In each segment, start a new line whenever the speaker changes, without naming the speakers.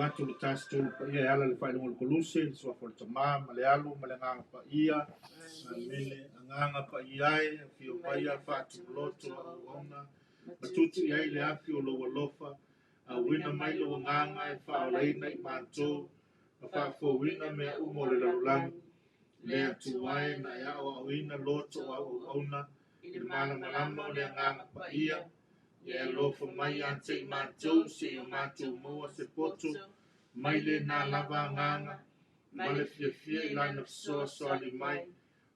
atu le tasi tolu pa ia ala le whailunga le koluse, le sua fole tamā, ma le alo, ma le nganga pa ia, mele nganga pa iai, fio pa ia whaatu loto au auna, matutu iai le afi o loa lofa, a wina mai lo nganga e whaoleina i mātou, ma whaafowina mea umo le lalulangi, le atu wai na ia o awina loto au auna, i le mana malama o le nganga pa ia, le alofa mai ante i mātou, se o mātou mua se poto, mai le nā lava nganga, ma le fiafia i lana fisoa soali mai,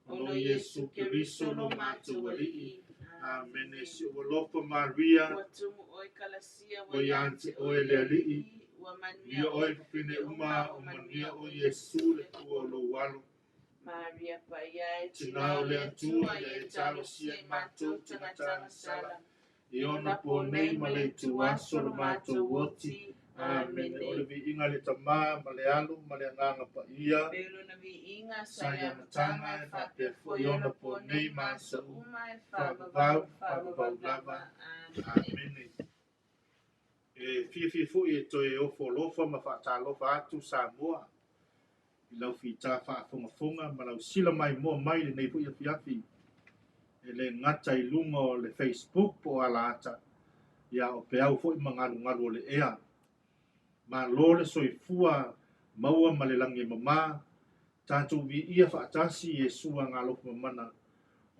ono Yesu Keriso lo mātou alii. Amen. Si o lofa Maria, o ante o le alii, ia o e pine uma o mania o Yesu le tua lo walo.
Maria Paiai,
Tina o le atua, ia e talo sia i mātou, tina tana sala. Iona po nei ma le tuaso lo mātou woti. Amen. O le vi inga le tamā, ma le alu, ma le nganga pa ia.
Pelo na vi inga
Saya matanga e whapefo. Iona po nei ma sa uma e whabavau, whabavau lava. Amen. E fia fu i to e ofo lofa ma whaata lofa atu sa moa. I lau whita whaafonga, ma lau sila mai moa mai le nei fu i a fiafi. E le ngata i lunga o le Facebook po ala ata. Ia o pe au fo i mangaru o le ea. Ma lo le soifua maua ma le langi mama. Tātou vi ia whaatasi e sua ngā lofu mamana.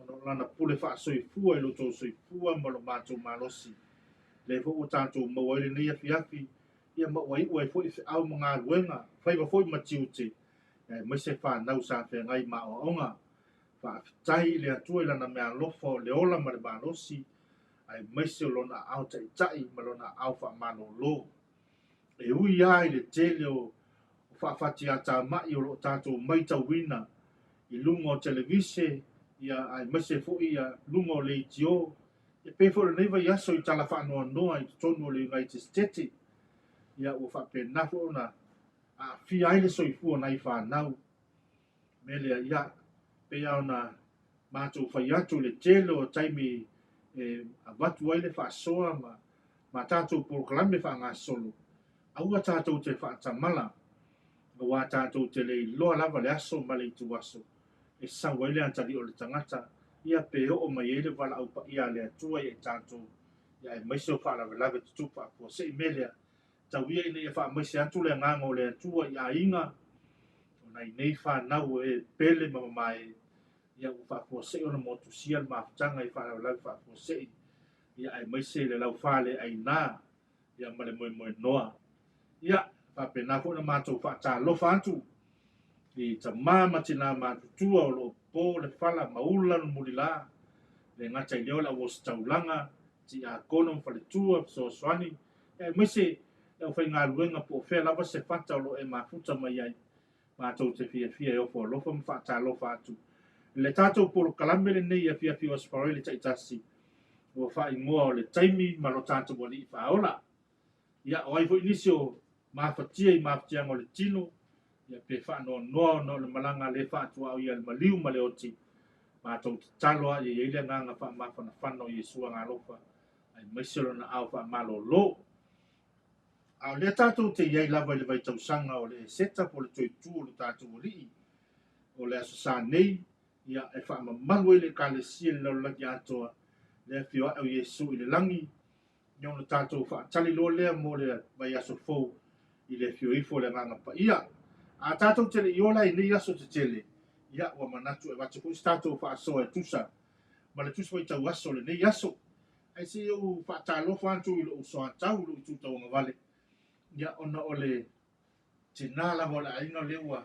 Ono lana pule wha soifua i loto soifua ma lo mātou malosi. Le fo o tātou maua i le nei a fiafi. Ia maua i ua i fo i au mga ruenga. Whaiva fo i matiute. Ia mai se whanau sa whengai ma o onga. Whaafitai le atua i lana mea lofo le ola ma le malosi. Ai maise o lona au tai ma lona au wha mano lo. E ui ai le tele o whaafati ata mai o lo tātou maita wina. I lunga o televise, ia ai maise fo ia lunga o le itio. E pefo le neiva i aso i tala whaanoa noa i tonu o le United States. Ia ua whaapenafo na a fi ai le soifua nai whanau. Melea ia pea ona mātou whai atu le tele o taimi a watu ai le whaasoa ma tātou porokalame wha solo. Aua tātou te whaatamala. Wa tātou te le loa lava le aso ma le itu aso. E sawa ile antari o le tangata. Ia peo o mai ele wala au pa ia le atua i e tātou. Ia e maiso wha lawe lawe tutupa po se i melea. Tau ia ina ia wha maise atu le nganga o le atua i a inga. O nei nei wha nau e pele mamamae. Ia u wha po se o na motu sial maafutanga i wha lawe lawe wha po se i. Ia e maise le lau wha le ai nā. Ia male moe noa. Ia whapena fo na mātou whaata lofa atu. I ta māma tina mātutua o lo pō le whala maula no muri la. Le ngata i leo la o staulanga. Ti a kono mwhale tua so swani. E mese e o whai ngā ruenga po whea lava se whata o lo e mafuta mai ai. Mātou te Fiafiaa e ofo lofa ma whaata lofa atu. Le tātou polo kalamele nei a Fiafiaa o sparoi le taitasi. Ua whai ngoa o le taimi ma lo tātou wali i whaola. Ia o ai fo inisio mafatia i mafatia ngole tino. Ia pe whanau noa no le malanga le whaatua au ia le maliu ma le oti. Mātou te taloa i eile nganga wha mawhana whanau i sua ngā lofa. Ai maisero na au wha malo lo. Au le tātou te iei lava i le vaitau sanga o le seta po le toi tu o le tātou o lii. O le aso sa nei. Ia e wha mamalu i le ka le sia le lau laki atoa. Le fio au Yesu i le langi. Ion le tātou wha tali lo lea mo le vai aso fou. I le fio ifo le nganga pa ia. A tātou tele i ola i nei aso te tele. Ia ua manatu e wate pui tātou wha asoa e tusa. Ma le tusa wai tau aso le nei aso. Ai se iau wha tālo whantu i lo usoa tau lo i tūtau nga vale. Ia ona ole te nāla mo le ainga lewa.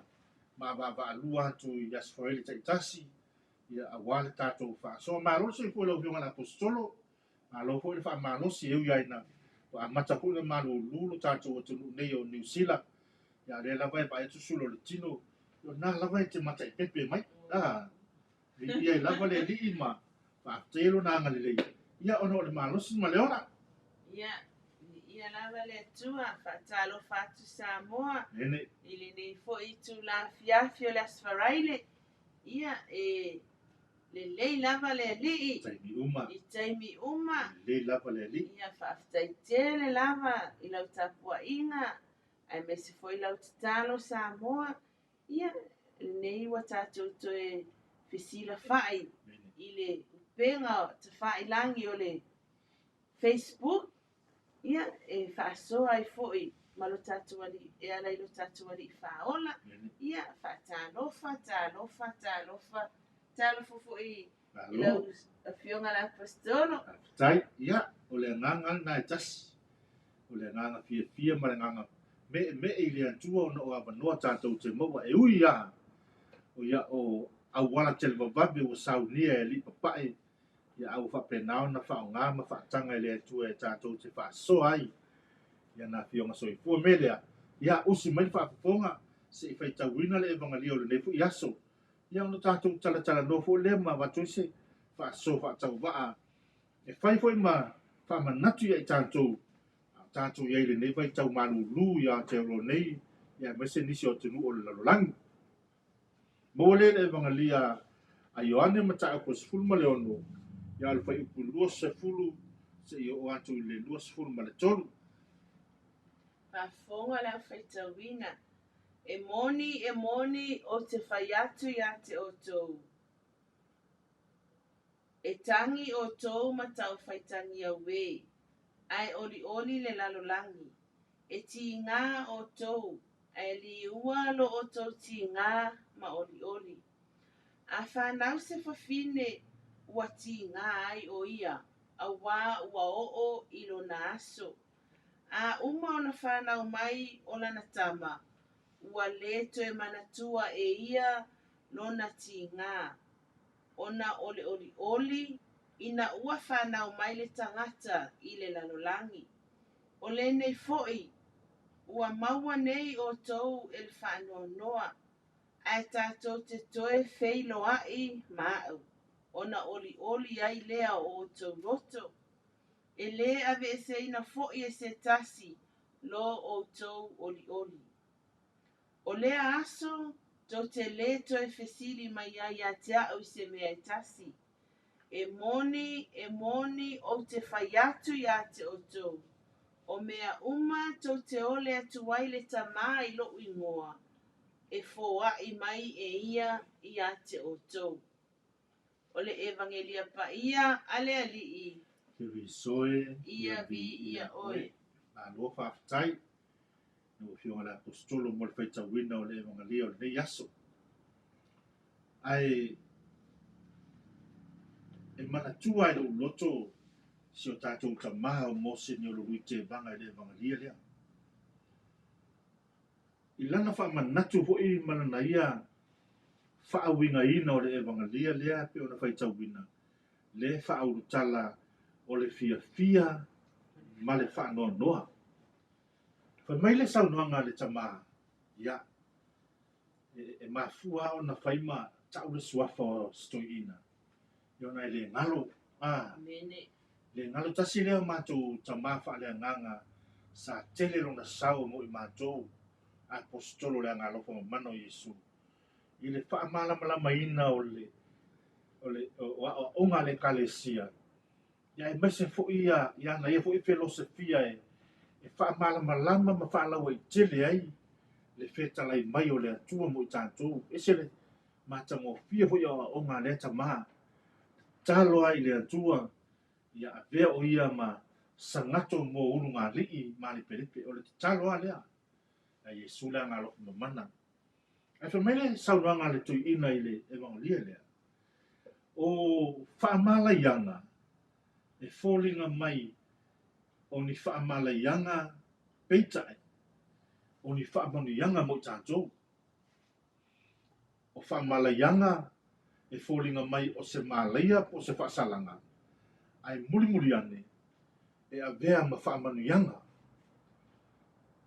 Ma va alua atu i asfoele taitasi. Ia awale tātou wha asoa. Ma rolo se i pui lau fionga la apostolo. Ma lo fo le wha malosi eu ia ina. Wa mata pu le malu lulu tātou o tunu nei o New Zealand. Ya le lava e pa e tusulo le tino. Yo na lava e te mata i pepe mai. Ia i lava le li ima. Pa telo na anga le. Ia ono le malosi ma le ora.
Ia lava le tua. Fatalo fatu Samoa.
Nene.
Ili nei fo i tu la Fiafiaa le asfaraile. Ia le lei lava le li.
Taimi uma.
I taimi uma.
Le lava le li.
Ia whaafitai tele lava i lau tapua inga. ai me se foi lau tatalo sa moa, ia, nei ua tātou toe fesila fai, i le upenga te fai langi o le Facebook, ia, e whaasoa ai foi, malo tātou ali, e ala ilo tātou ali whaola, ia, whaatalofa, talofa foi, i lau a fionga la pastolo.
Tai, ia, o le nganga na tas, o le nganga fia ma le nganga, me i le atua o a manoa tātou te maua, e ui ia, o ia o awala tele vababe o saunia e li papai, ia au whapenao na whao ngā ma whaatanga i le atua e tātou te whaasoa ai, ia na fionga soifua melea, ia usi mai whaafonga, se i whaitawina le evangalia o le nefu i aso, ia ono tātou tala nofo le ma watoise, whaaso whaatau waa, e whai foi ma whaamanatu ia i tātou iai le nei vai tau malulu ia te ro nei, ia mese nisi o tenu o le lalolangi. Mo le evangalia a Ioane mata ko sfulu ma le ono, ia le whai upu lua sefulu, se i o atu le lua sefulu ma le tolu.
Whaafonga la whaitawina, e moni o te whai atu ia te o tou. E tangi o tou matau whaitangi a wei, ai oli le lalolangi. E ti ngā o tou, ai li ua lo o tou ti ngā ma oli. A whanau se whawhine ua ti ngā ai o ia, a wā ua o ilo na aso. A uma ona whanau mai o lana tama, ua leto e manatua e ia lona ti ngā. Ona oli, ina ua whanau mai le tangata i le lalolangi. O le nei foi, ua maua nei o tou e le whaanoa, ai tātou te toe feilo ai māu. Ona oli ai lea o tou roto. E le ave e se ina foi e se tasi lo o tou oli. O lea aso, tau te le toe fesili mai ai a te au se mea e tasi. E moni o te whai atu ia te o tou. O mea uma tau te ole atu wai le tamā i lo ingoa. E fōa i mai e ia i a te o tou. O le evangelia pa ia ale alii.
Kiri soe,
Ia vi ia oe.
a lua whaafitai, no fionga la apostolo mo le whaitawina o le evangelia o le nei aso. Ai, e manatua e loto si o tātou tamaha o mose ni o lului te vanga i le evangelia lea. I lana whaamanatu hoi manana ia whaawinga ina o le evangelia lea pe o na whaitawina. Le whaaurutala o le Fiafiaa ma le whaanoa noa. Whai le saunoanga le tamaha, ia, e mafua o na whaima tau le suafa o stoina. Iona e le ngalo,
Mene.
le ngalo tasi leo mātou tamaha wha lea nganga sa tele rona sau mo i mātou apostolo lea ngalofa mano Yesu. I le wha malama ina o onga le kalesia. Ia e mese fo ia na ia fo i filosofia e wha malama ma wha lawa i tele ai le feta lai mai o le atua mo i tātou. Ese le mātango fia fo ia onga le tamaha. Talo ai le atua ia a vea o ia ma sangato mo unu ngā lii ma le peripe o le talo a lea. A Yesu lea ngā loku mamana. Ai wha mele saunoanga le tui ina i le evangelia lea. O whaamala ianga e fōlinga mai o ni whaamala ianga peitai. O ni whaamanu ianga mo i tātou. O whaamala ianga e fōlinga mai o se māleia po se whaasalanga. Ai muri ane e a vea ma whaamanu ianga.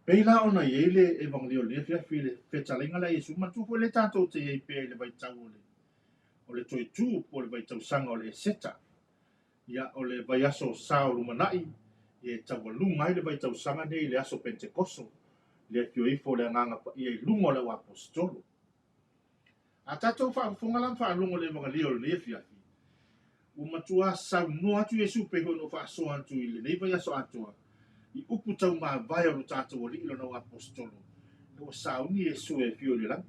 Peila ona iele evangelio le Fiafiaa le fetalinga la Yesu matufu le tātou te iei pēi le vai tau o le toi tū po le vai tau sanga o le seta. Ia o le vai aso sao rumanai e tawalunga i le vai tau sanga nei le aso Pentekoso le fioifo le nganga pa iei lungo le apostolo. A tātou whaafunga lam whaalungo le evangelio le Fiafiaa. Umatua sau no atu Yesu pe hono whaasoa atu i le nei vai aso atua. I upu tau mā vai o tātou o li ilo na apostolo. Na o sauni Yesu e fio le lang.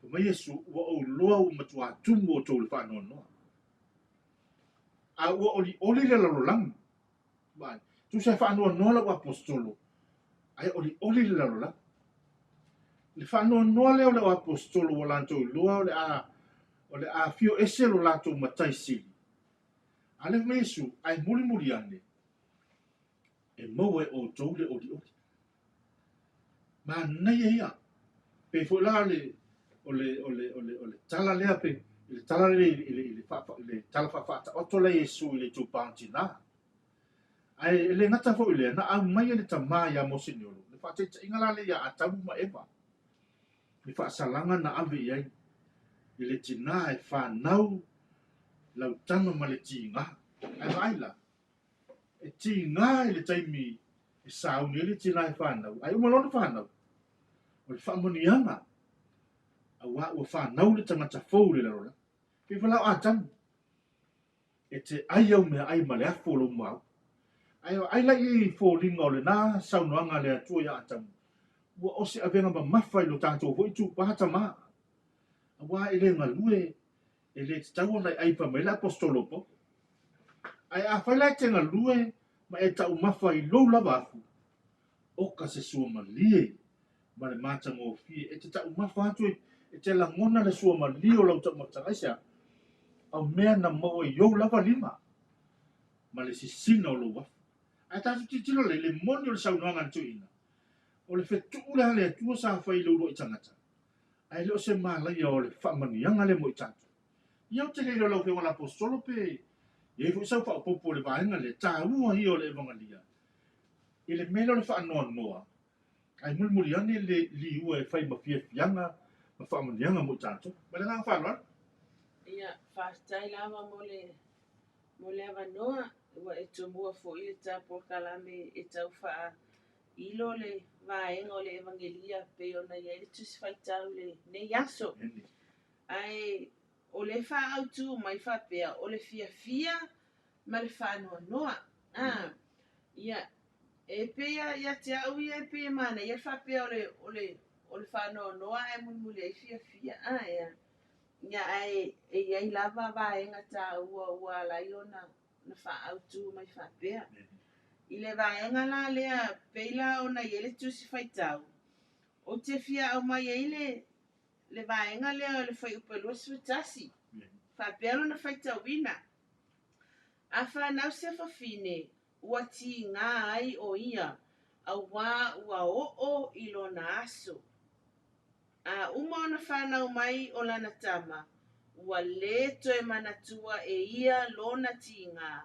Pa mai Yesu ua o loa u matua tumu o tau le whanau noa. A ua oli le lalo lang. Vai, tu se whanau noa la o apostolo. Ai oli le lalo lang. Le whanau noa leo le o apostolo o lantou loa o le a fio ese lo lantou matai sili. Ale mai Yesu ai muli ane. E mau e o tau le oli. Ma nei e ia. Pe fo la le tala lea pe le tala le tala fa o to le Yesu le tu pantina. Ai le ngata fo le na au mai le tama ya mo signolo. Le fa te ingala le ya atamu ma eva. Le fa salanga na ave ia. Le tina e fa nau lau tama ma le tinga. Ai vaila. E tinga le taimi e sau ni le tina e fa nau. Ai umalona fa nau. O le fa monianga. Awa ua whanau le tangata fau le larola. Pe whalau a tamu. E te ai au mea ai ma le afo lo mau. Ai lai i fō ringa o le nā saunoanga le atua ia a tamu. Ua ose a venga ma mawhai lo tātou hoi tū pahata mā. Awa e le ngalue e le te tau nai ai pa me le apostolo po. Ai a whailai te ngalue ma e tau mawhai lo lava afu. Oka se sua ma lie ma le mātanga o fie. E te tau mawhai atu e te langona le sua ma lio lau tau matangaisa. Au mea na mau e iou lava lima. Ma le sisina o lo wafu. Ai tātu titilo le moni o le saunoanga ntu ina. O le whetu le hale atua sa whai lo i tangata. Ai leo se mālai o le whamanianga le mo i tātu. Iau te leilo lau whenga la apostolo pe. Ie fu sau wha popo le vaenga le tā ua hi o le evangalia. I le mele o le whaanoa noa. Ai muli ane le li ua e whai ma fiafianga ma whamanianga mo i tātu. Ma le ngā whaanoa.
Ia, whātai lava mo le avanoa, ua e tomua fo i le tāpō kalame e tau wha ilo le vaenga o le evangelia pe o na ia le tusi whaitau le ne yaso. Ai, o le wha autu mai whapea, o le fiafia ma le whanoa noa. Ia, e pea ia te au ia e pea mana, ia whapea o le whanoa noa e mulmule ai fiafia. Ia. Ia ai e iai lava vaenga tā ua lai o na wha autu mai whapea. I le vaenga la lea peila o na iele tusi whaitau. O te fia au mai ei le vaenga lea o le whai upalua swatasi. Whapea na whaitau ina. A whanau se whawhine ua ti ngā ai o ia au wā ua o ilo na aso. Uma ona whanau mai o lana tama, ua leto e manatua e ia lona ti ngā,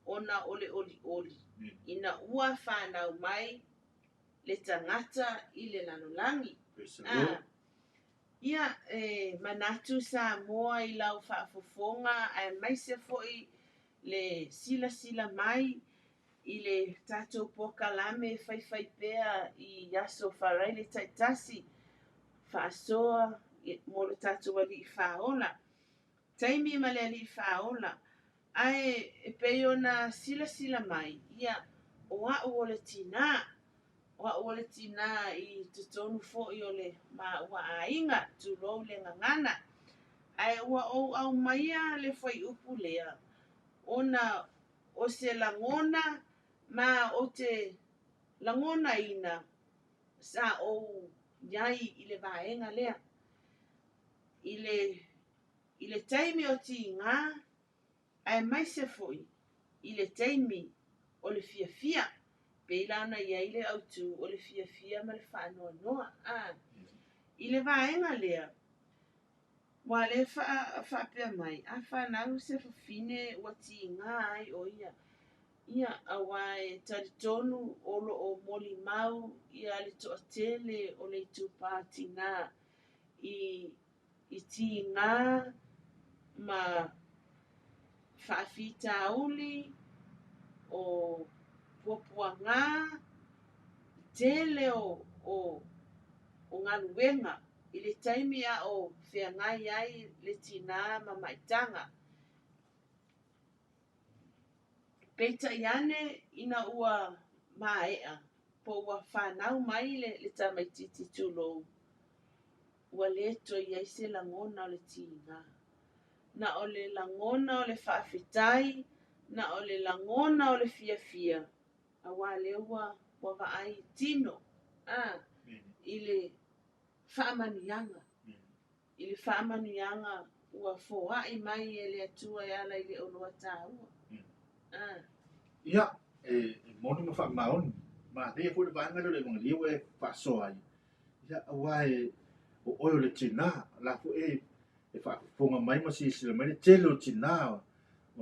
ona ole. Ina ua whanau mai le tangata i le lanolangi. Ia manatu sa moa i lau whaafofonga, ai mai se foi le sila mai i le tātou pokalame whai pea i yaso wharai le taitasi. Whaasoa mo le tātou ali i whaola. Taimi ma le ali i whaola. Ai e peo na sila mai. Ia o o le tina. O le tina i te tonu fo i o le ma ua ainga tu rou le ngangana. Ai ua o au maia le whai upu lea. Ona o se langona ma o te langona ina sa o iai i le vaenga lea. I le taimi o ti ngā, ai mai se foi, i le taimi o le fiafia, pe ilana ia i le autu o le fiafia ma le whaanoa noa. I le vaenga lea, wa le whaapea mai, a whanau se whawhine wa ti ngā ai o ia. Ia awa e taritonu olo o moli mau ia le toatele o le tupati ngā i ti ngā ma whaafita uli o puapua ngā tele o ngaluenga i le taimi a o whiangai ai le tina ma maitanga. Peita iane ina ua maea po ua whanau mai le tamaititi tūlou. Ua leto iai se langona o le tīnga. Na o le langona o le whaafetai, na o le langona o le fiafia. A wā leua ua vaai tino. I le whaamanuianga. I le whaamanuianga ua foai mai e le atua e ala i le olua tāua.
Ia, moni ma whaamaoni. Ma rea fo le vaanga le mga liwa e whaasoa ai. Ia, awa o oio le tina, la fo e whaafonga mai ma si sila mai le tele o tina o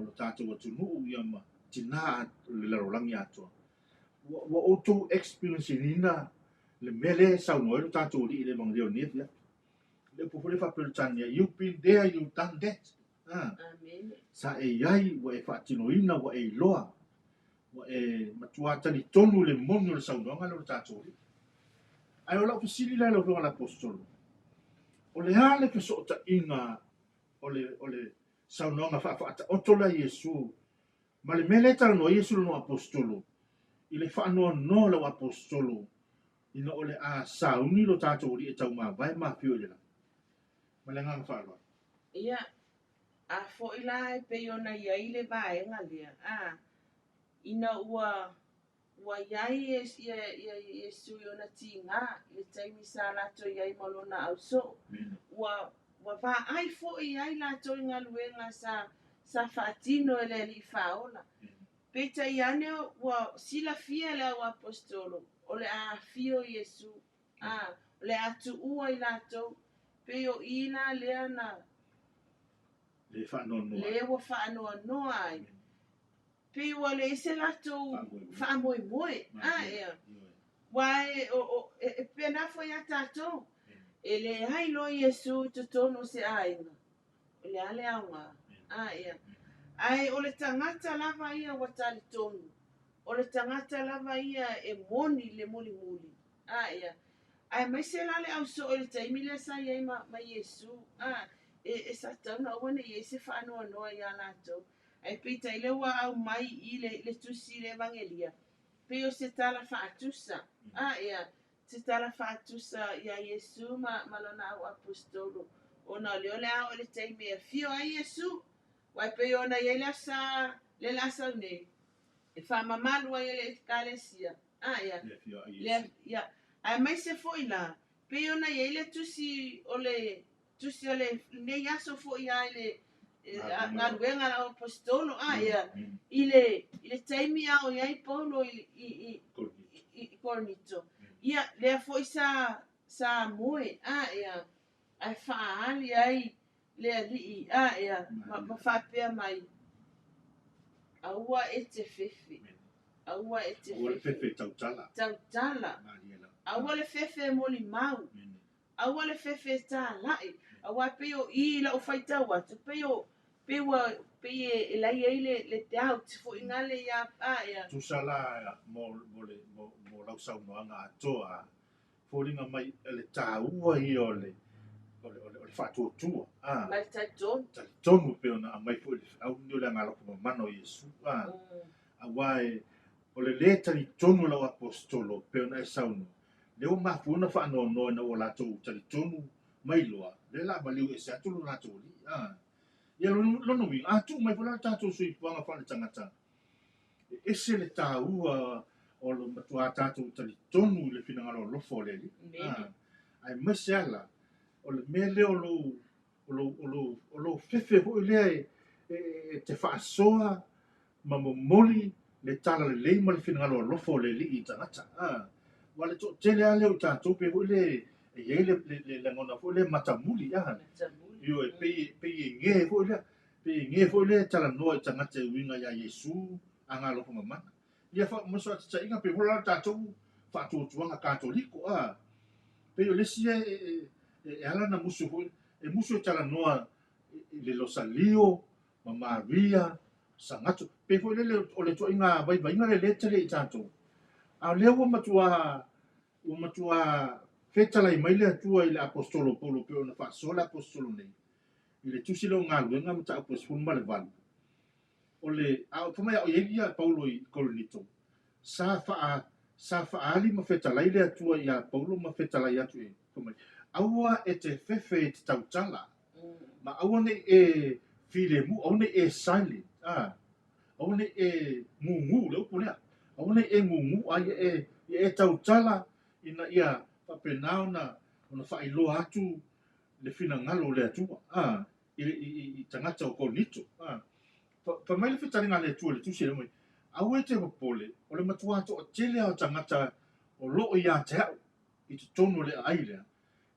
lo tātou atu nuu ia ma tina le larolangi atua. Wa auto experience nina le mele sau noe lo tātou li le mga leo nif, ia. Le pofole whapelu tania, you've been there, you've done that.
Amen.
Sa e iai, wa e whaatinoina, wa e loa. Wa e matuata ni tonu le monu le sau noanga lo tātou li. Ai o lau fasili lai lo longa la apostolo. O le hale ke so ta inga o le sau noanga whaata otola Yesu. Ma le mele tala no Yesu no apostolo. I le whaanoa no lau apostolo. Ina o le a sauni lo tātou li e tau maa vai maa pio le la. Ma le ngang whaaloa.
Ia, a fo ila e pe ona iai le vaenga lea. Ina ua iai e sui ona tinga, le taimi sa lato iai malona au so. Ua vaai fo iai lato inga luenga sa whaatino ele li whaola. Peita iane ua sila fia le au apostolo, o le a fio Yesu, o le atu ua i lato, pe o ina lea na
Le whaanoa noa.
le ua whaanoa noa ai. Pe ua le ese lato whaamoe moe. Ea. Wai e pena fo ia tato. E le hai lo Yesu tutono se ainga. O le ale aunga. Ea. Ai o le tangata lava ia watali tonu. O le tangata lava ia e moni le muli muli. Ea. Ai mai se lale au so o le taimile sa iai ma Yesu. E sa tauna wane i se whaanoa noa ia lato. Ai pita i lewa au mai i le tusi le evangelia. Pe o se tala whaatusa. Ea. Se tala whaatusa ia Yesu ma lona au apostolo. Ona le ole au le taimi e fio ai Yesu. Wai pe ona i le lasa une. E whaamamalu ai le kalesia. Ea.
Le fio a Yesu.
Ia. Ai mai se fo ila. Pe ona i le tusi o le ne yaso fo ia le ngā ruenga o apostolo ia i le taimi au iai Paulo i Korinto. Ia lea fo i sa moe ia ai whaali ai lea rii ia ma whapea mai. Aua e te fefe. Aua e te
O le fefe tautala.
Tautala. Aua le fefe moli mau. Aua le fefe tā lai. Aua peo i la o whaita watu. Pe e lai ei le doubt fo ingale ia ia.
Tusala mo lau sau noanga atoa. Fōringa mai le tāua i o le whātuatua.
Mai tai tonu.
Tai tonu pe ona a mai fo au ni o le ngalo kuma mano Yesu. Awai o le le tali tonu lau apostolo pe ona e saunu. Leo mafuna whaanoa noa na o latou tali tonu mai loa. Le la maliu e se atu lo latou li. Ia lono mi, atu mai pula tātou sui puanga whane tangata. Ese le tāua o lo matua tātou tali tonu le whinangaro lofo le li. Ai mese ala, o le mele o lo fefe hui lea e te whaasoa ma moli le tala le leima le whinangaro lofo le li i tangata. Wale to tele ale o tātou pe hui le e iei le ngona hui le matamuli. Yo e pe nge fo le tala noa i tangata winga ya Yesu anga lo kuma mana. Ia fa moso ata inga pe hola tātou whaatuatuanga kātoliko pe yo lesi e ala na musu fo e musu e tala noa le Rosalio ma Maria sangato pe fo le o le to inga vai inga le tele i tātou. A leo matua fetala i maile atua i le apostolo Paulo pe ona whaasola apostolo nei. I le tusi leo ngā luenga mta apostolo ma le valu. ole a fa mai o ia Paulo I Korinito sa fa ali ma fetalai le atua ia Paulo ma fetalai atu e fa mai aua e te fefe te tautala ma aua ne e file mu aua ne e silent aua ne e ngungu le upu lea aua ne e ngungu a e tautala ina ia fapenao na ona whailoa atu le fina ngalo le atua I tangata o Korinito pa mai le fitaringa le atua le tusi le mai au e te wapole o le matua ato o tele au tangata o loo ia te au I te tono le ailea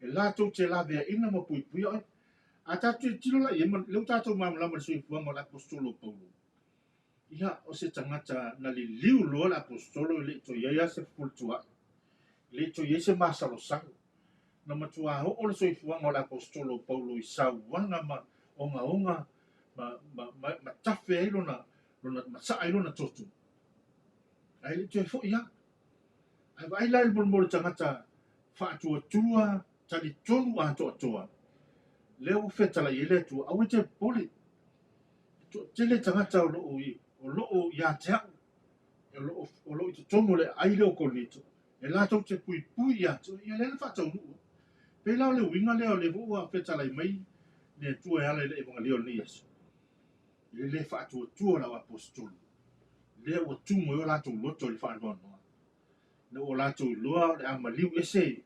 e lātou te lawea ina ma pui pui oi a tātou e tilo la iema leu tātou mamalama le sui fuanga o le apostolo Paulo ia o se tangata na li liu loa le apostolo le to iaia se fultua le to iaia se masalo sango na matua o le sui fuanga o le apostolo Paulo I sauanga ma onga ma tafe ai lona sa ai lona totu ai le te fo ia ai vai lai mo tangata fa tua tali tonu a toa le o feta la ile tu au te poli te le tangata o lo ia te o lo te tonu le ai le o Korinito e la tau te pui ia tu ia le fa tau nu pe la le winga le o le vo feta la mai le tu e ala le evangelio ni yesu le fa tua la apostolo le o tumo o la tu loto le fa no le o la tu loa le amaliu ese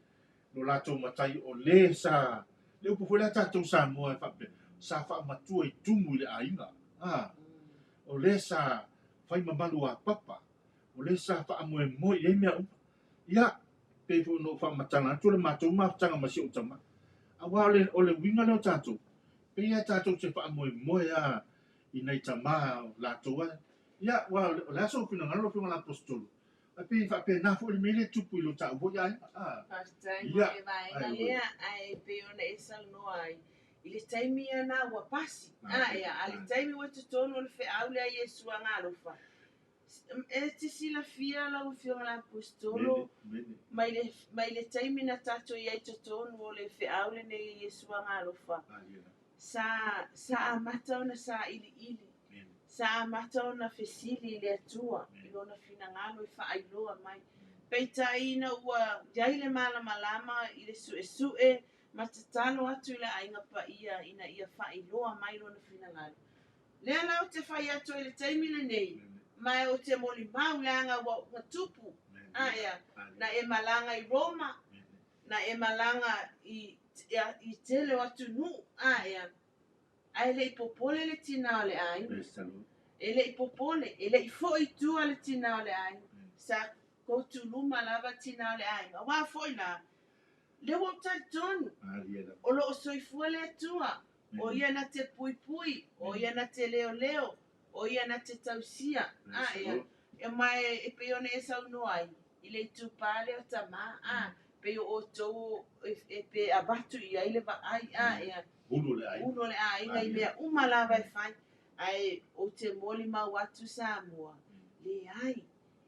no la tu matai o le sa le upu fwela tātou sa moa e whape sa wha matua I tumu le ainga o le sa whai mamalu a papa o le sa wha moe moe e mea upa ia pe fu no wha matanga tu le mātou mātanga masi o tama a wā o le winga leo tātou pe ia tātou se wha moe moe I nei tama lātou ia wā o le aso pina ngaro pina la apostolo a pe whape na fu le mele tupu ilo tā upo ia
Pastai mo e vai na lea ai pe ona e sal no ai I le taimi ana ua pasi ia ali taimi ua tutono le feʻau lea Iesu agalofa e te silafia lau fioga la apostolo mai le taimi na tatou iai totonu o le feʻau lenei Iesu agalofa sa amata ona sa iliili sa amata ona fesili I le atua I lona finagalo e faailoa mai peitaina ua iai le malamalama I le suʻesuʻe ma tatalo atu I le aiga paia ina ia faailoa mai lona finagalo lea lau te fai atu I le taimi lenei mai o te molimau le aga ua tupu ia na e malaga I Roma na e malaga I tele o atu nuu ia ae leʻi popole le tinā o le aiga e leʻi popole e leʻi foʻi tua le tinā o le aiga sa kotuluma lava tinā o le aiga auā foʻi la le ua talitonu o loo soifua le atua o ia na te puipui o ia na te leoleo o ia na te tausia ia e mai e pe ona e saunoa ai I le tupā leo tamā pe o outou e pe avatu I ai le vaai ia uno le aiga I mea uma lava e fai ai o te molimau atu Samoa leai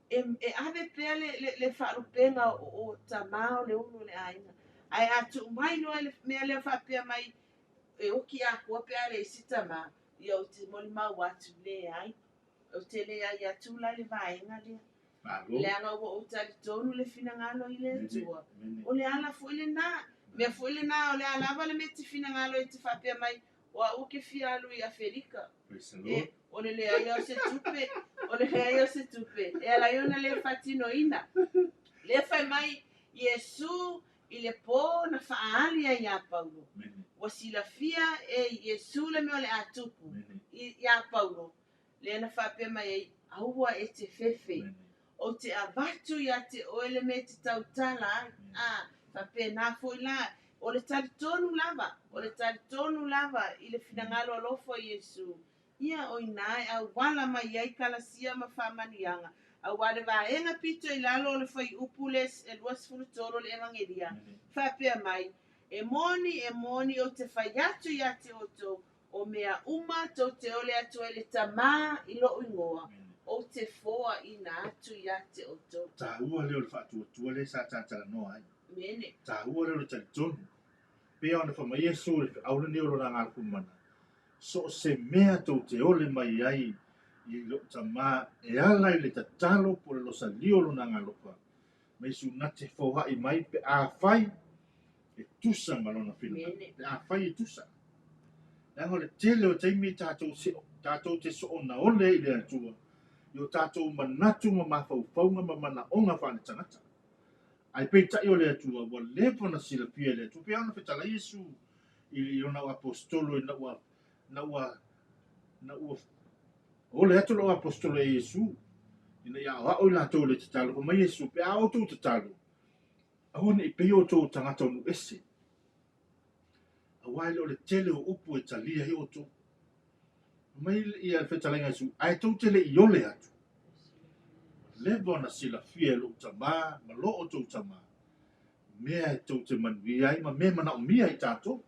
e ave pea le whaarupenga o tamā o le uno le aiga ai atu mai loa le mea lea whaapea mai e oki a kua pea le isi tamā ia o te molimau atu leai o te lea I atu la le vaenga lea le anga ua o talitonu le finagalo I le atua o le ala foʻi lenā mea foʻi lenā o le alava le mea te finagalo e te whaapea mai ua ua ke fialu I Afrika o le lea ia o se tupe o le lea ia o se tupe e ala iona le fatinoina le fai mai Iesu I le pō na whaali ai a Paulo ua silafia e Iesu le mea o le atupu I a Paulo le na whaapea mai ai aua e te fefe o te avatu ia te oele me te tautala ai whaapea nā foʻi la o le talitonu lava I le finagalo alofo a Iesu ia o inā e auala mai ai kalasia ma whaamanianga aua le vaenga pito I lalo o le whai upu le 2 le evangelia whaapea mai e moni o te whai atu ia te oto o mea uma tau te ole atu e le tamā I loo ingoa o te foa ina atu ia te oto
tāua leo le whaatuatua le sa tātala noa ai
mene
tāua leo le talitonu pea ona whamai Iesu le aule ni o lona ngāku mana so se mea tau te ole mai ai I lo tama e ala I le tatalo po le losa lio lo nanga lopa. Mai su nate foha I mai pe a fai e tusa malona fina. Pe a fai e tusa. Nanga le tele o taimi tātou te so ona ole I le atua. Yo tātou manatu ma mawhauwhaunga ma mana onga whane tangata. Ai pe tai o le atua wa lepo na sila pia le atua. Pe ana whetala Yesu I ona o apostolo na ua o le atu lo apostolo e Yesu. Ina ia o la tō le te talo. Ko mai Yesu pe a o tō te talo. Ahone I pe o tō tangata onu ese. A waile o le tele o upu e talia hi o tō. Mai ia whetalenga Yesu. Ai tō tele I ole atu. Levo na sila fia lo tama. Ma lo o tō tama. Mea e tō te manuia. Ma mea mana o mia I tātou.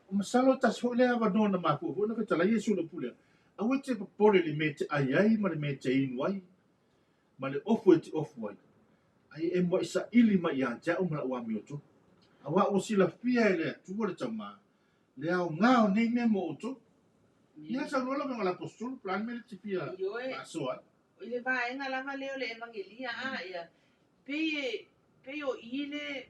O masalo tas ho le ava nona mapu. Ho na whetala Yesu le pulea. Awe te papore li me te ai ma le me te inuai. Ma le ofu e te ofu ai. Ai e mo isa ili ma ia ja o mala ua mioto. Awa o sila fia e le atua le tama. Le au ngao nei me mo oto. Ia sa rola me ngala apostolo. Plan me le te pia pasoa.
O le vaenga lava leo le evangelia ia. Pe o ile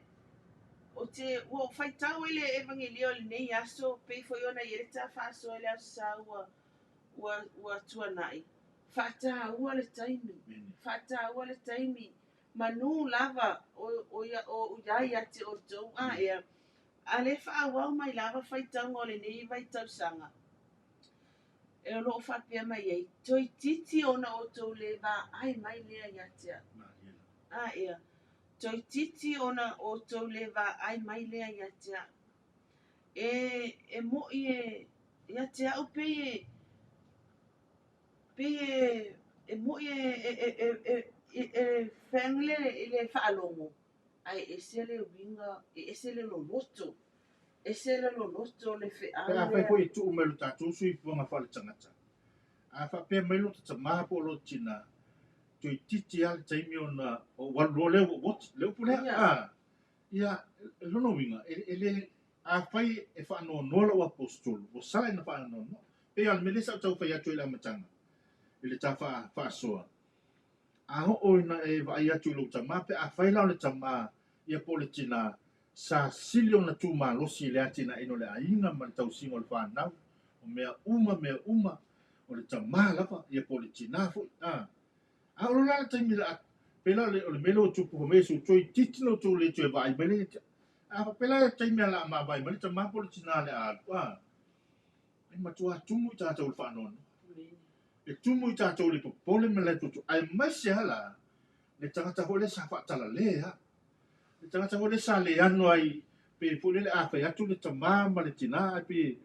o te o faitau ele evangelia o le nei aso pe foi ona ile ta faso ele asa ua tuanai. Fata ua le taimi. Fata ua le taimi. Manu lava o yai ate o tau ia. Ale fa wau mai lava faitau ngole nei vaitau sanga. E lo fa pia mai ai. Toi titi ona o tau le va ai mai lea yatea. Ia. Toi titi ona o tau le va ai mai lea yatea. E mo e yatea o pe e mo e fengle le fa alongo. Ai esele winga esele lo loto. Esele lo loto le fe
Pe a fai foi tu umelu tātou sui puanga whale tangata. A wha pe melo ta maha po lo tina. Toi titi ale taimi ona o walu leo wot. Leo pulea. Ia lono winga. Ele a fai e wha no nola o apostolo. O sala ina wha no no. Pe al melesa o tau whai atu ila matanga. Ele ta wha soa. A ho o ina e wa ai atu ilo tama. Pe a fai lao le tama. Ia po le tina. Sa silio na tu ma losi le atina ino le ainga ma le tau singo le whanau. O mea uma. O le tama lava. Ia po le tina fo. A o la taimi la pela le melo tupu ko mesu toi titino to le toi vai mele. A pela taimi la ma vai mele tama po le tina le a. Ai matua tumu I tātou le whanon. E tumu I tātou le popole me le tutu. Ai maise hala. Le tangata ho le sa whaatala le ha. Le tangata ho le sa le anu ai. Pe po le a whai atu le tama ma le tina. Pe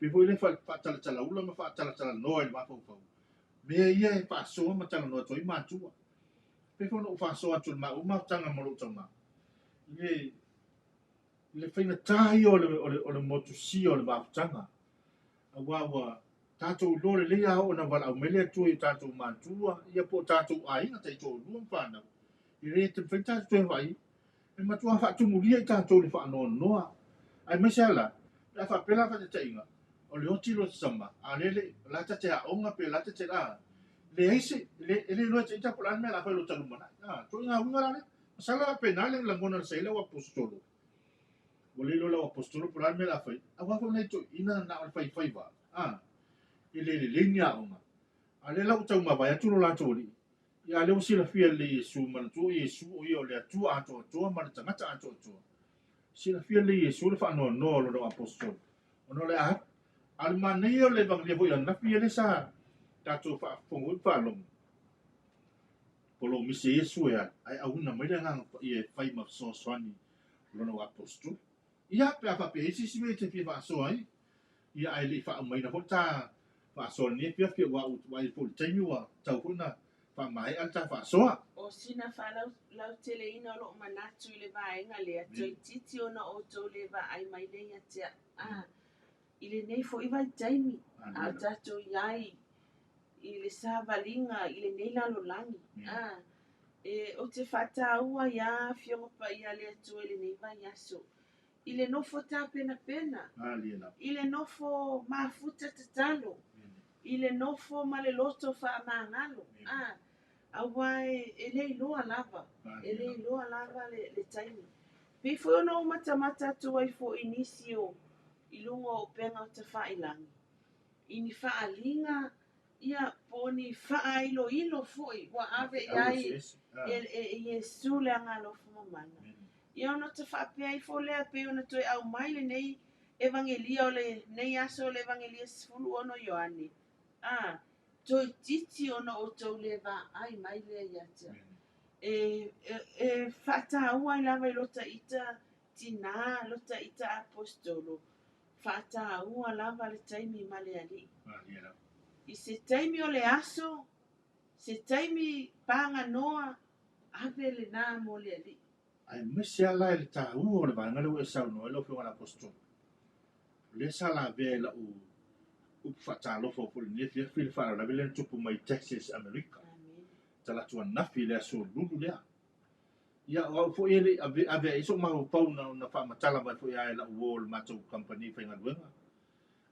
po le whaatala tala ula ma whaatala tala noa I wapau pau. Mea ia e whaasoa ma tala noa toi mātua. Pe whono o whaasoa atu le ma uma tanga mo lo tama. Le whaina tahi o le motusi o le mafutanga. A wawa tātou lore lea o na wala au mele atu I tātou mātua. Ia po tātou ainga tai tō luam whanau. I re te whaita tu e wai. E matua whaatumuria I tātou le whaanoa noa. Ai mesala. La whapela whata inga. O le oti lo te sama. A lele lata te haonga pe lata te la. Le eise. Le loa te ita polan me la whai lo talumana. Toi ngā unga rane. Masala penale la ngona sa ile wa apostolo. Wale lo la apostolo polan me la whai. A wafo nei to ina na o whai whai wa. Ile le linga onga. A le lau tau mawai atu lo la tori. Ia leo sila fia le Yesu manatua Yesu o ia o le atua atua ma le tangata atua. Sila fia le Yesu le whaanoa noa lo no apostolo. Ono le ahap. Al manei o le evangelia foi ana fia le sa tātou whaafongo I whaalongo. Polo mise Yesu e ai auna mai le ngang I e whai mafsoswani lo no apostolo. Ia pe a whape isi siwe te fia whaasoa ai. Ia ai le whaamai na hota whaasoa ne fia wa i poli taimi wa tau huna whaamai al ta whaasoa.
O sina whalau tele ina o lo manatu I le vaenga lea. Toi titi ona o tau le va ai mai le yatea. Ile nei fo I vai taimi. A tatou iai. I le sa valinga. I le nei lalo langi. O te whata ua ia fionga pa ia le atu ele nei vai aso. I le nofo tā pena. I le nofo mafuta tatalo. i le nofo ma le loto whaamangalo. Aua e le iloa lava. E le iloa lava le taimi. Pifo ono mata tu ai fo inisi o ilungo o penga o te whailangi. Ini whaalinga ia poni whaailo foi. Wa ave iai e Yesu le angalo fumamana. Ia ono te whaapea i fo lea pe ona toi au maile nei evangelia o le nei aso le evangelia sifulu ono Ioane. Toi titi ona o tau le va ai maile iatia. E fata ua I lava I lota ita tina, lota ita apostolo. Fata ua lava le taimi male ali. I se taimi o le aso, se taimi panga noa, ave le nā mo le ali.
Ai mese ala le tāua o le vangale o e sauno e lofi o la apostolo. Le sala ve la u whatalofo po le nefi e while whaara la vele tupu mai Texas, America. Tala tua nafi le aso lulu lea. Ia o fo ele ave iso mahu pau na whaamatala mai fo ia e la uo le matou company whainga luenga.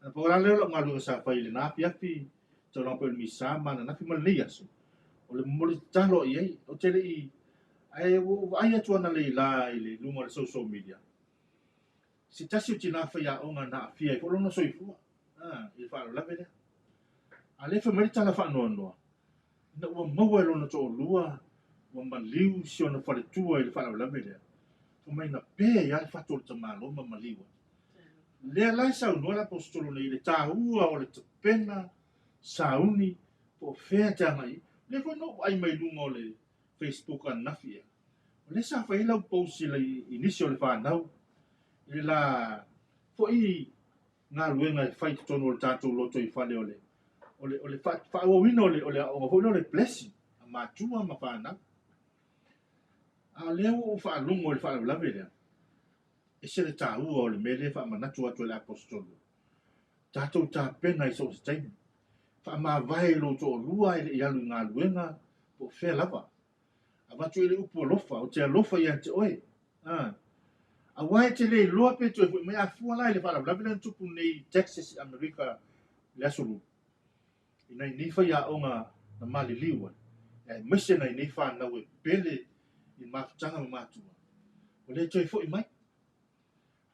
Ana pa ora leo la ngalu sa whai le nafi afi tau lampo le misa mana nafi ma le aso. O le mole talo I ei, o tele I ai ai atu ana le la I le lunga le social media. Si tasi o tina whaia o ngā na fia I wholona soifua. I whaaro lawe lea. A le whamari tala whaanoa noa. Na ua maua e lona to lua, ua maliu si ona whare tua I le whaaro lawe lea. O mai na pē ia le whatoro ta malo ma maliua. Lea lai sau noa la apostolo nei le tāua o le tapena, sauni, po whea tangai. Le whanau ai mai lunga o le Facebook an nafi e. O le sa whaila upousi le inisi o le whanau. I la fo I ngā luenga I whai tono o le tātou loto I whale o le whaawawina o le o le blessing a mātua ma whanau. A leo o whaalungo o le whaalawe lea. E se le tāua o le mele whaamanatu atu o le apostolo. Tātou tā pena I so se taimi. Whaamawai lo to o lua I le ialu ngā luenga po whea lava. A watu I le upu o lofa, o te alofa I ante oe. A wai te le loa pe tu me a fuala le fala bla bla tupu nei Texas America le asulu ina ni fa ya onga na mali liwa e mise na ni fa na we pele I mafutanga ma matua o le toi fo I mai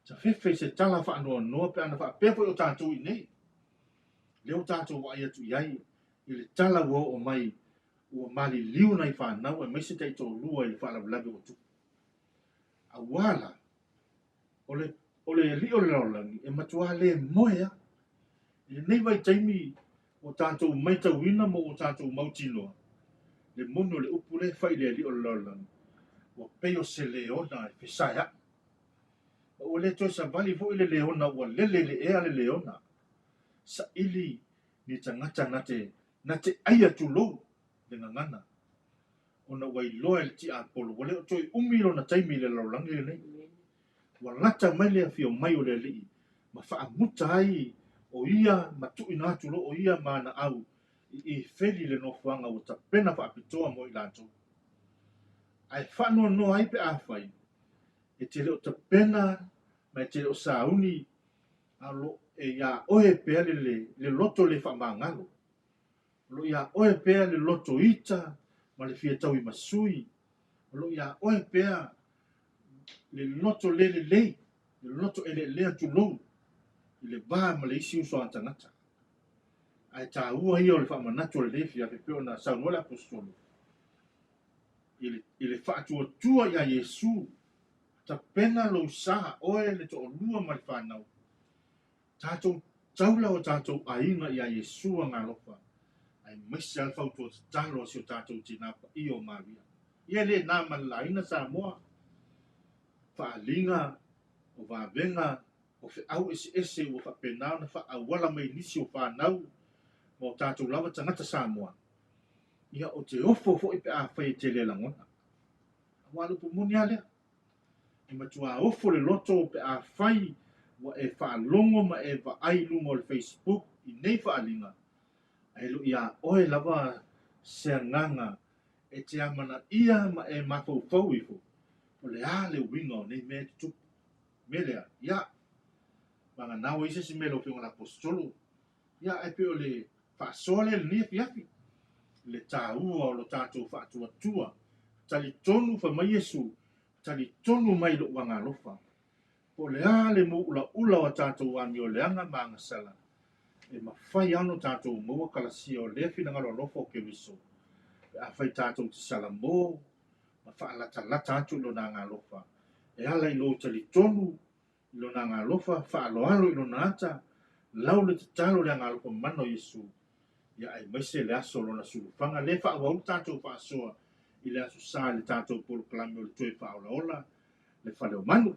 ta fefe se tala fa no pe ana fa pe fo o tatu I nei le o tatu wa ia tu yai I le tala wo o mai o mali liu na fa na we mise te to lua I fala bla o tu a wala o le li o le laulangi e matua le moea. I nei vai taimi o tātou mai tauina mo o tātou mautinoa. Le mono le upu le whai le li o le laulangi. O peo se leona e Fiafiaa. O le toi sa vali fo I le leona ua lele le ea le leona. Sa ili ni tangata na te aia tu lou le ngangana. O na wai loa le ti apolo. O le o toi umilo na taimi le laulangi le nei. Wa lata mai le fio mai o le li ma fa muta ai o ia ma tu ina tu lo o ia ma na au I feli le no fanga o ta pena fa pitoa mo I lato ai fa no ai pe a fai e te le o ta pena ma te o sauni alo e ya o e pe le loto le fa mangalo lo ya o e pe le loto ita ma le fia tau I masui lo ya o e pe le loto le loto le atu lou I le ba ma le isi uso antanata. Ai tā ua ia o le whaamanatu le lefi a pepeo na saunoa le apostolo. I le whaatua tua ia Yesu. Ta pena lo saha oe le to o lua ma le whanau. Tātou taula o tātou ainga ia Yesu a ngā lofa. Ai mesi al whautua talo si o tātou tinapa I o Maria. Ia le nā malaina sa moa. Whaalinga o vāvenga o fe au ese o fa penau na fa awala mai nisi o fa nau mo tātou lava tangata Samoa. Ia o te ofo fo I pe a whai te le langona. Walu pu muni alea. I matua ofo le loto pe a whai wa e wha longo ma e wa ai lungo le Facebook I nei wha alinga. Ai lu ia oe lava se nganga e te amana ia ma e mafau fau ifo. O le a le winga o nei mea tupu. Melea, ia. Manga nawa isa si melo fiong la apostolo. Ia e pe o le whaasole le nia fiafi. Le tāua o lo tātou whaatua, tali tonu wha mai Yesu, tali tonu mai lo wanga lofa. Po le ale mo ula wa tātou wani o leanga maanga sala. E mawhai ano tātou mua kalasia o lea fina ngaro lofa o ke wiso. E a whai tātou te sala mō, ma whaalata lata atu lo nā ngā lofa. E ala i lo tali tonu, lo nā ngā lofa, whaaloalo i lo nāta, lau le te talo le ngā lofa mano Yesu. Ia ai maise le aso lo na sulufanga, le whaawau tātou whaasoa, i le aso sā le tātou polo kalami o le tue whaola le whaleo manu.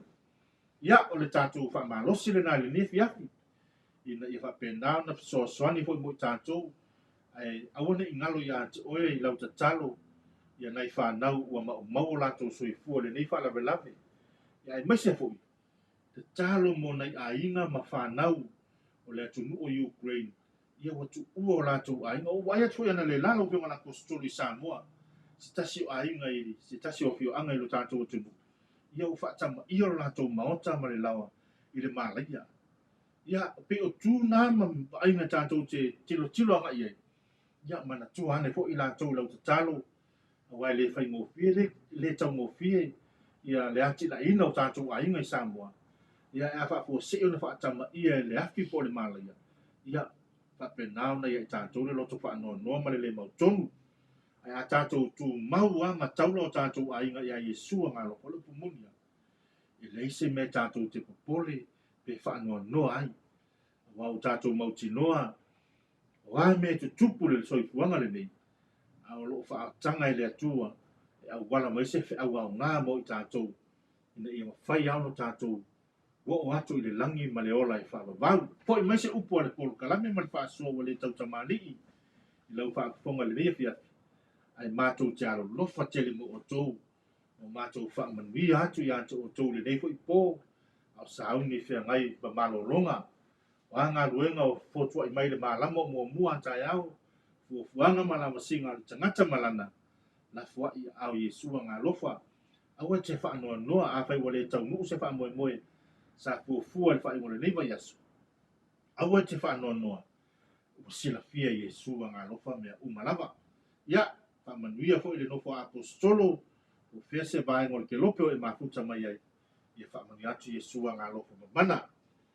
Ia o le tātou whaamalosi le nā le ne Fiafi. Ina ia whapendao na soaswani fo i mo i tātou, ai awane i ngalo ia te oe i lau tatalo, ia nei whanau ua mau lātou soifua le nei whaalawe. Ia ai maise fo i. Te talo mo nei a inga ma whanau o le atunu o Ukraine. Ia watu ua o lātou a inga. O waia tui ana le lalo pionga na kostoli Samoa. Si tasi o a inga iri, si tasi o fio anga i lo tātou o tunu. Ia u whaatama ia o lātou maota ma le lawa i le mālaia. Ia pe o tū nā ma ainga tātou te tilo anga iai. Ia mana tū hane fo i lātou lau te talo. Wai le whai ngō fie le tau ngō fie. Ia le ati la ina o tātou a inga i Samoa. Ia e a whaafo se o na whaatama ia le afi po le mālaia. Ia whapenao na ia i tātou le loto whaanoa noa ma le mau tonu. Ai a tātou tū maua ma taula o tātou a inga ia Yesua ngā loko le pumunia. I leise me tātou te popole pe whaanoa noa ai. Wau tātou mauti noa. Wai me te tupu le soifuanga le nei. A o loo whaatanga i le atua. E au wala maise whi au au ngā mo i tātou. Ina ia mawhai au no tātou. Wo o atu i le langi ma le ola i whaavavau. Po i maise upu ale polo kalame ma le whaasua wa le tautamali i. I lau whaakuponga le rea fiat. Ai mātou te alo lofa tele mo o tōu. O mātou whaamanuia atu i atu o tōu le neifo i pō. Au sauni whia ngai ma malolonga. Wa ngā ruenga o fotua i mai le mālamo mua mua antai au. Fuanga malama singa le tangata malana. Na fua i au Yesua ngā lofa. Awa te whaanoa noa a whai wale tau nuu se whaamoe moe. Sa fuafua le whai wale neiva yasu. Awa te whaanoa noa. Sila fia Yesua ngā lofa mea umalava. Ia, whaamanuia fo i le nofo apostolo. O fea se vai ngol ke lopeo e mafuta mai ai. Ia whaamani atu Yesua ngā lofa mamana.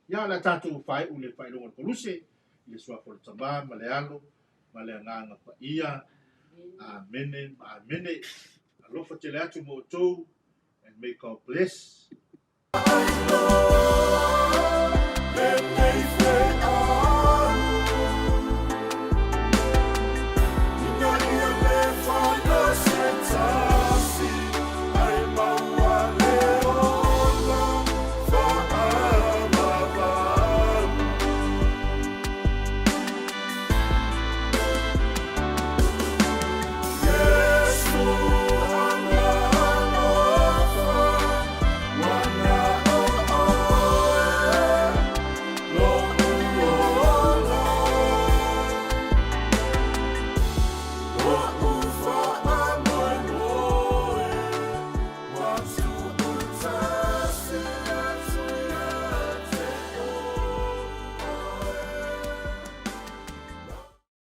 Ia la tātou whai u le whai longa koluse. I le sua fo le tamba, ma le alo, ma le nganga pa ia. Amene, amene. Alofa te le atu mo tōu. And may God bless.